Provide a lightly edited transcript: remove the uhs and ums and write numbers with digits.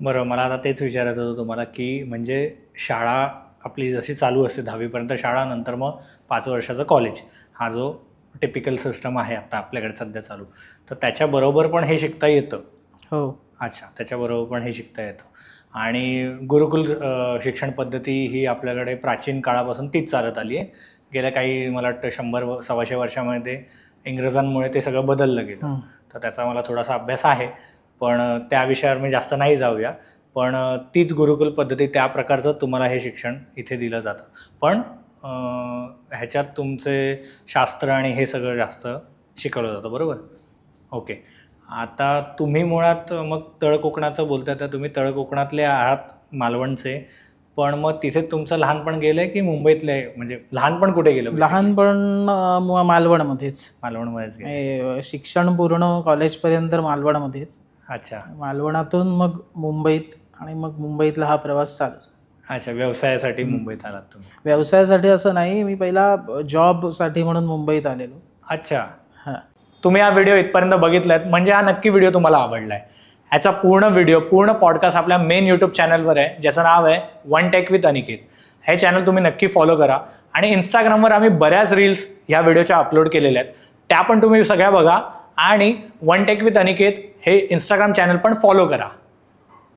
बरं, मला आता तेच विचारायचं होतं तुम्हाला, की म्हणजे शाळा आपली जशी चालू असते 10वी शाळा, नंतर मग 5 वर्षाचं कॉलेज, हा जो टिपिकल सिस्टम आहे आता आपल्याकडे सध्या चालू, तर त्याच्याबरोबर पण हे शिकता येतं? हो. अच्छा, त्याच्याबरोबर पण हे शिकता येतं. आणि गुरुकुल शिक्षण पद्धती ही आपल्याकडे प्राचीन काळापासून तीच चालत आली आहे. गेल्या काही मला वाटतं 100-125 वर्षामध्ये इंग्रजांमुळे ते सगळं बदललं गेलं. तर त्याचा मला थोडासा अभ्यास आहे, पण त्या विषयावर मी जास्त नाही जाऊया. पण तीच गुरुकुल पद्धती, त्या प्रकारचं तुम्हाला हे शिक्षण इथे दिलं जातं. पण ह्याच्यात तुमचे शास्त्र आणि हे सगळं जास्त शिकवलं जातं, बरोबर? ओके. आता तुम्ही मुळात मग तळकोकणाचं बोलताय, तर तुम्ही तळकोकणातले आहात, मालवणचे. पण मग तिथे तुमचं लहानपण गेलंय की मुंबईतले, म्हणजे लहानपण कुठे गेलं? लहानपण मालवणमध्येच. मालवणमध्येच गेलं. शिक्षण पूर्ण कॉलेजपर्यंत मालवणमध्येच. अच्छा. मालवणातून मग मुंबईत, आणि मग मुंबईतला हा प्रवास चालू. अच्छा, व्यवसायासाठी मुंबईत आलात तुम्ही? व्यवसायासाठी असं नाही, मी पहिला जॉबसाठी म्हणून मुंबईत आलेलो. अच्छा. हां. तुम्ही हा व्हिडिओ इथपर्यंत बघितलात म्हणजे हा नक्की व्हिडिओ तुम्हाला आवडला आहे. ह्याचा पूर्ण व्हिडिओ, पूर्ण पॉडकास्ट आपल्या मेन यूट्यूब चॅनलवर आहे, ज्याचं नाव आहे वन टेक विथ अनिकेत. हे चॅनल तुम्ही नक्की फॉलो करा. आणि इंस्टाग्रामवर आम्ही बऱ्याच रील्स ह्या व्हिडिओच्या अपलोड केलेल्या आहेत, त्या पण तुम्ही सगळ्या बघा. आणि वन टेक विथ अनिकेत हे इंस्टाग्राम चॅनल पण फॉलो करा.